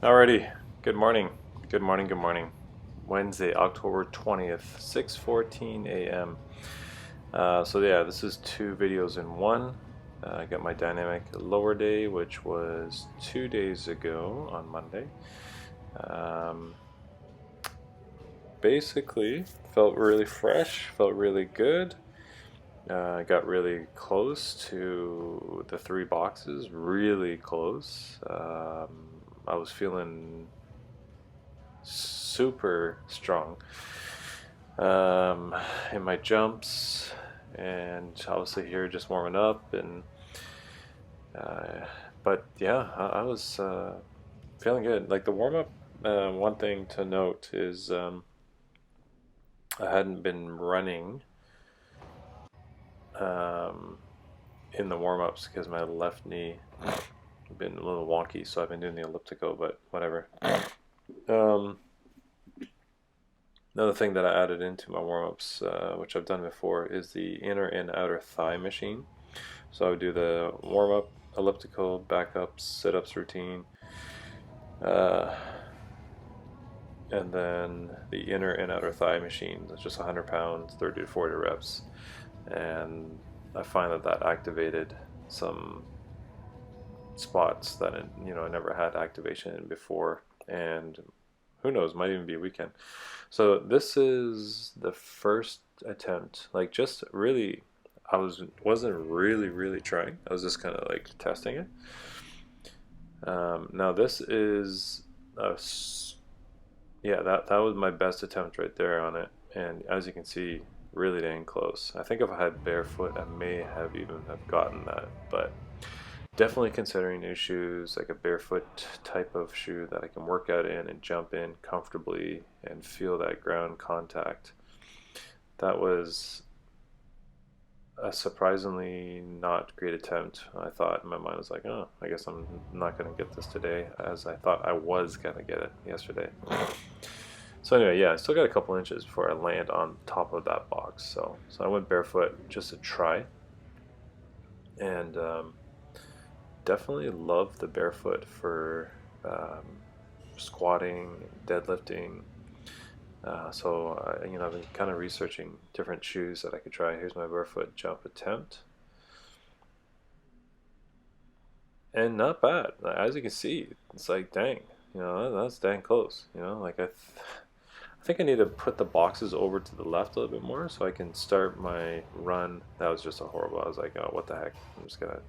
Alrighty, good morning. Good morning, good morning. Wednesday, October 20th, 6:14 a.m. So yeah, this is two videos in one. I got my dynamic lower day, which was 2 days ago on Monday. Um, Basically, felt really fresh, felt really good. Got really close to the three boxes, really close. I was feeling super strong um, in my jumps, and obviously here just warming up. And uh, but yeah, I was feeling good. Like the warm up, one thing to note is I hadn't been running um, in the warm ups because my left knee been a little wonky, so I've been doing the elliptical, but whatever. Um, Another thing that I added into my warm ups, which I've done before, is the inner and outer thigh machine. So I would do the warm up, elliptical, back ups, sit ups routine, uh, and then the inner and outer thigh machine. It's just 100 pounds, 30 to 40 reps. And I find that that activated some spots that I never had activation in before. And who knows, might even be a weekend. So this is the first attempt, like just really, wasn't really trying. I was just kind of like testing it. Now this is yeah, that was my best attempt right there on it, and as you can see, really dang close. I think if I had barefoot, I may have even have gotten that, but definitely considering new shoes, like a barefoot type of shoe that I can work out in and jump in comfortably and feel that ground contact. That was a surprisingly not great attempt. I thought in my mind, I was like, oh, I guess I'm not going to get this today, as I thought I was going to get it yesterday. So anyway, yeah, I still got a couple inches before I land on top of that box. So I went barefoot just to try, and definitely love the barefoot for um, squatting, deadlifting. I've been kind of researching different shoes that I could try. Here's my barefoot jump attempt, and not bad. As you can see, it's like dang, that's dang close. I think I need to put the boxes over to the left a little bit more so I can start my run. That was just a horrible. I was like, oh, what the heck? I'm just gonna.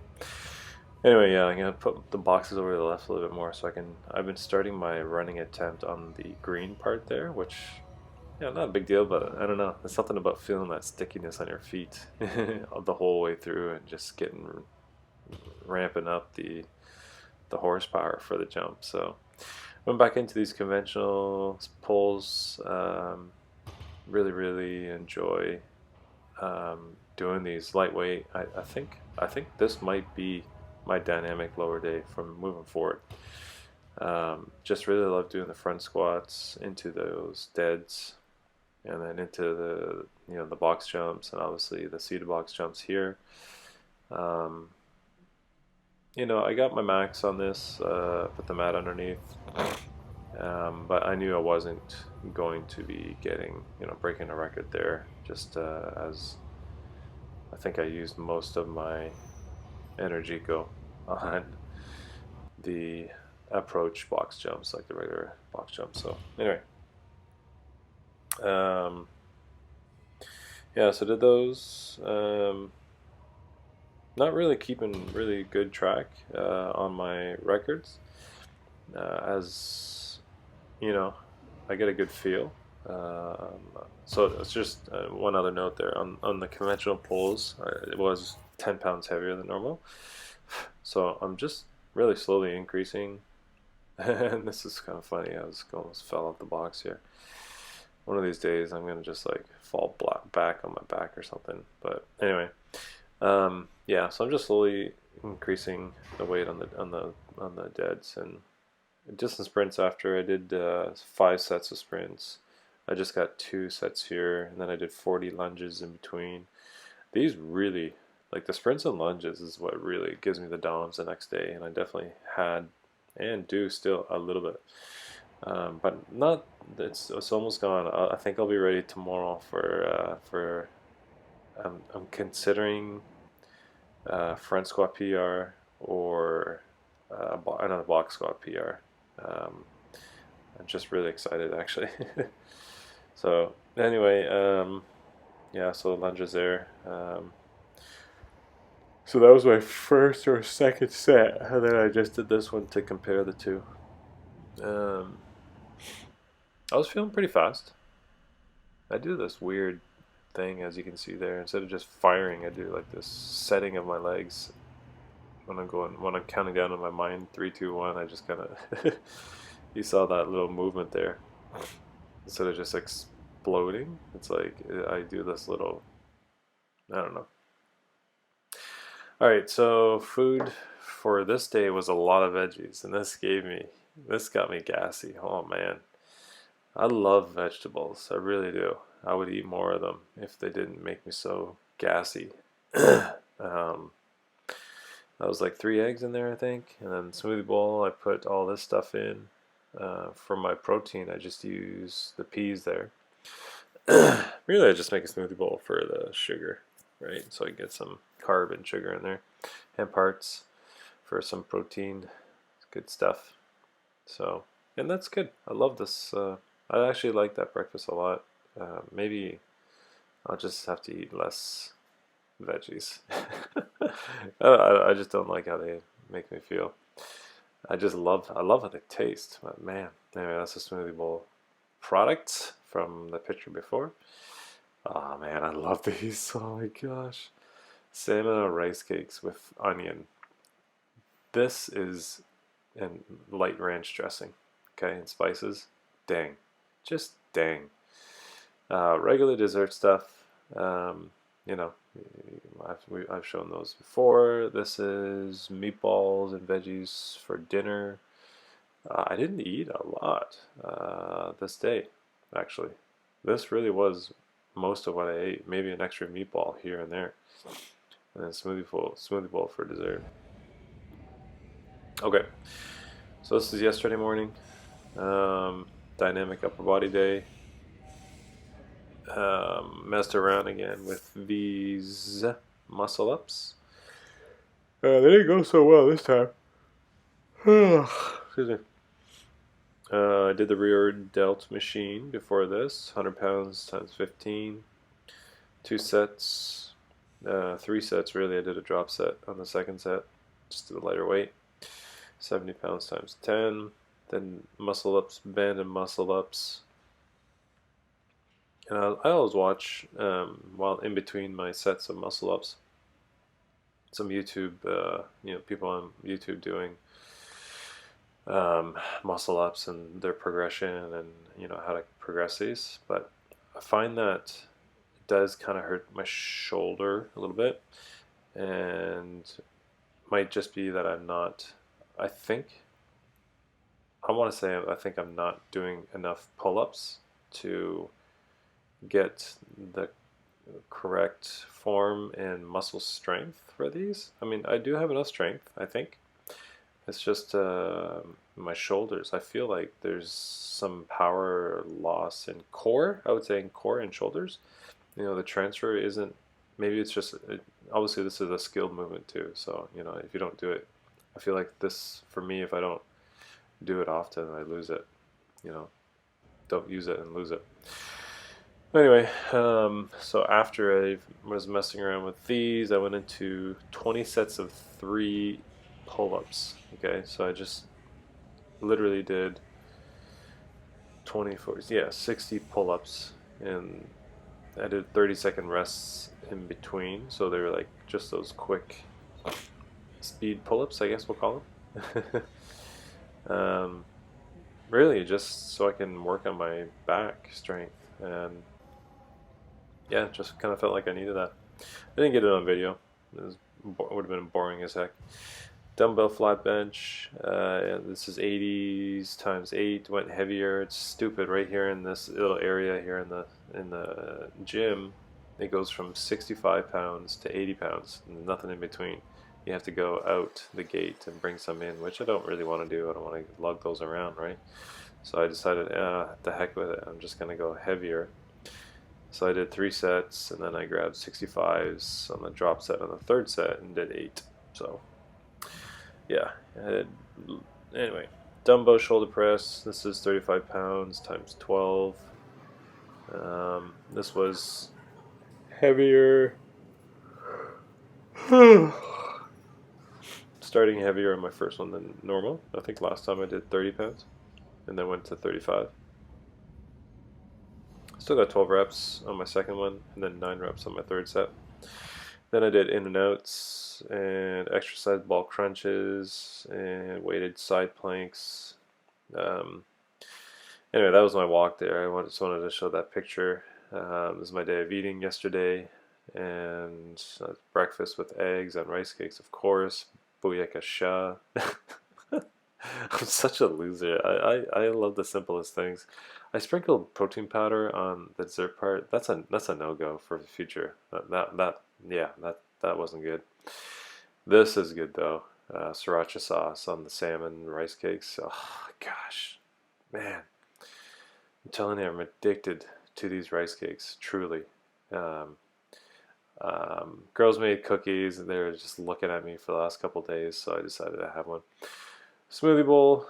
Anyway, yeah, I'm gonna put the boxes over to the left a little bit more so I can. I've been starting my running attempt on the green part there, which, yeah, not a big deal, but I don't know. There's something about feeling that stickiness on your feet the whole way through and just getting ramping up the horsepower for the jump. So went back into these conventional pulls. Really enjoy doing these lightweight. I think this might be my dynamic lower day from moving forward. Just really love doing the front squats into those deads, and then into the box jumps, and obviously the seated box jumps here. Um, I got my max on this, put the mat underneath, but I knew I wasn't going to be breaking a record there, just as I think I used most of my energy go on the approach box jumps, like the regular box jumps. So anyway, um, yeah, so did those. Not really keeping really good track on my records, as you know, I get a good feel. So it's just one other note there on the conventional pulls. It was 10 pounds heavier than normal, so I'm just really slowly increasing. And this is kind of funny. I almost fell off the box here. One of these days, I'm gonna just like fall back on my back or something. But anyway, yeah. So I'm just slowly increasing the weight on the deads and distance sprints. After I did 5 sets of sprints, I just got 2 sets here, and then I did 40 lunges in between. These really, like the sprints and lunges, is what really gives me the DOMs the next day, and I definitely had and do still a little bit, but not. It's almost gone. I think I'll be ready tomorrow for. I'm considering front squat PR or another box squat PR. Um, I'm just really excited actually. So anyway, yeah, so the lunges there. So that was my first or second set, and then I just did this one to compare the two. Um, I was feeling pretty fast. I do this weird thing, as you can see there. Instead of just firing, I do like this setting of my legs when I'm counting down in my mind, 3, 2, 1. I just kind of you saw that little movement there. Instead of just exploding, it's like I do this little, I don't know. All right, so food for this day was a lot of veggies, and this got me gassy. Oh man, I love vegetables. I really do. I would eat more of them if they didn't make me so gassy. um, that was like 3 eggs in there, I think, and then smoothie bowl. I put all this stuff in. For my protein, I just use the peas there. Really, I just make a smoothie bowl for the sugar, right? So I get some carb and sugar in there, and parts for some protein. It's good stuff. So, and that's good. I love this. I actually like that breakfast a lot. Maybe I'll just have to eat less veggies. I just don't like how they make me feel. I love how they taste. But man, anyway, that's a smoothie bowl product from the picture before. Oh man, I love these. Oh my gosh. Salmon and rice cakes with onion. This is and light ranch dressing. Okay, and spices. Dang. Just dang. Regular dessert stuff. You know, I've shown those before. This is meatballs and veggies for dinner. I didn't eat a lot this day, actually. This really was most of what I ate. Maybe an extra meatball here and there, and then smoothie bowl for dessert. Okay, so this is yesterday morning. Dynamic upper body day. Messed around again with these muscle ups. They didn't go so well this time. Excuse me. I did the rear delt machine before this, 100 pounds times 15, 2 sets, 3 sets really. I did a drop set on the second set, just to the lighter weight, 70 pounds times 10, then muscle ups, band and muscle ups. And I always watch, while in between my sets of muscle ups, some YouTube, people on YouTube doing muscle ups and their progression and how to progress these. But I find that it does kind of hurt my shoulder a little bit, and might just be that I'm not. I think I'm not doing enough pull-ups to get the correct form and muscle strength for these. I mean, I do have enough strength, I think. It's just my shoulders. I feel like there's some power loss in core. I would say in core and shoulders. The transfer isn't. Maybe it's just. Obviously, this is a skilled movement too. So if you don't do it, I feel like this for me. If I don't do it often, I lose it. Don't use it and lose it. Anyway, so after I was messing around with these, I went into 20 sets of 3 pull-ups. Okay, so I just literally did 60 pull-ups, and I did 30-second rests in between. So they were like just those quick speed pull-ups, I guess we'll call them. Really, just so I can work on my back strength, and yeah, just kind of felt like I needed that. I didn't get it on video. It would have been boring as heck. Dumbbell flat bench. This is 80s times 8. Went heavier. It's stupid. Right here in this little area here in the gym, it goes from 65 pounds to 80 pounds. Nothing in between. you have to go out the gate and bring some in, which I don't really want to do. I don't want to lug those around, right? So I decided, the heck with it. I'm just going to go heavier. So I did 3 sets, and then I grabbed 65s on the drop set on the third set and did 8. So yeah, anyway, Dumbo shoulder press. This is 35 pounds times 12. This was heavier. Starting heavier on my first one than normal. I think last time I did 30 pounds and then went to 35. Still got 12 reps on my second one and then 9 reps on my third set. Then I did in and outs and exercise ball crunches and weighted side planks. Anyway, that was my walk there. I just wanted to show that picture. This is my day of eating yesterday, and breakfast with eggs and rice cakes, of course. Booyakasha. I'm such a loser. I love the simplest things. I sprinkled protein powder on the dessert part. That's a no-go for the future. That wasn't good. This is good though. Sriracha sauce on the salmon rice cakes. Oh gosh, man. I'm telling you, I'm addicted to these rice cakes, truly. Girls made cookies, and they were just looking at me for the last couple days, so I decided to have one. Smoothie bowl,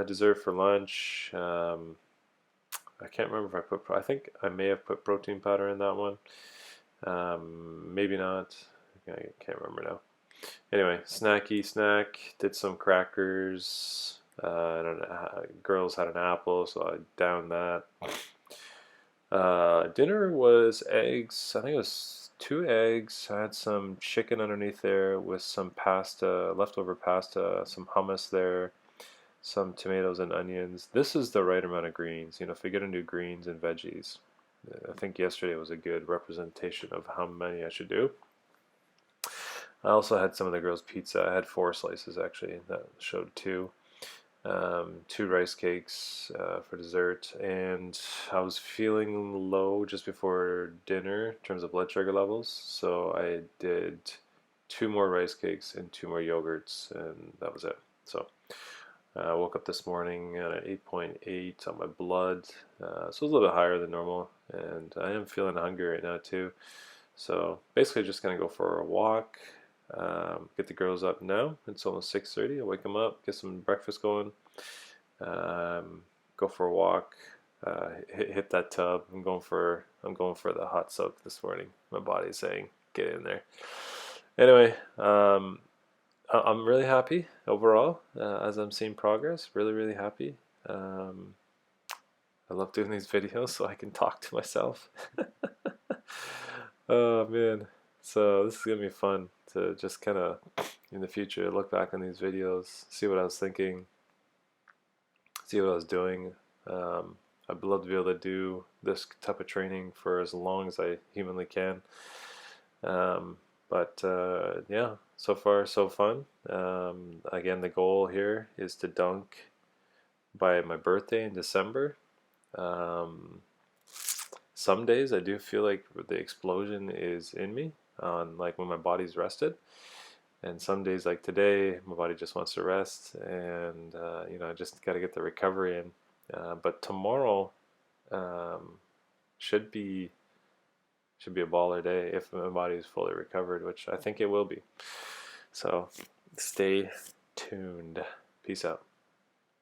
dessert for lunch. I can't remember if I think I may have put protein powder in that one. Maybe not. I can't remember now. Anyway, snacky snack. Did some crackers. Girls had an apple, so I downed that. Dinner was eggs. I think it was 2 eggs. I had some chicken underneath there with some pasta, leftover pasta, some hummus there, some tomatoes and onions. This is the right amount of greens. If you're gonna do greens and veggies, I think yesterday was a good representation of how many I should do. I also had some of the girls' pizza. I had 4 slices actually. That showed 2. 2 rice cakes for dessert, and I was feeling low just before dinner in terms of blood sugar levels, so I did 2 more rice cakes and 2 more yogurts, and that was it. So I woke up this morning at 8.8 on my blood, so it was a little bit higher than normal, and I am feeling hungry right now too. So basically just gonna go for a walk. Get the girls up now. It's almost 6:30. I'll wake them up, get some breakfast going, go for a walk, hit that tub. I'm going for the hot soak this morning. My body's saying get in there. Anyway, I'm really happy overall as I'm seeing progress. Really happy. I love doing these videos so I can talk to myself. Oh man. So this is going to be fun to just kind of, in the future, look back on these videos, see what I was thinking, see what I was doing. I'd love to be able to do this type of training for as long as I humanly can. Yeah, so far so fun. Again, the goal here is to dunk by my birthday in December. Some days I do feel like the explosion is in me on like when my body's rested, and some days like today my body just wants to rest, and I just got to get the recovery in. But tomorrow should be a baller day if my body is fully recovered, which I think it will be. So stay tuned. Peace out.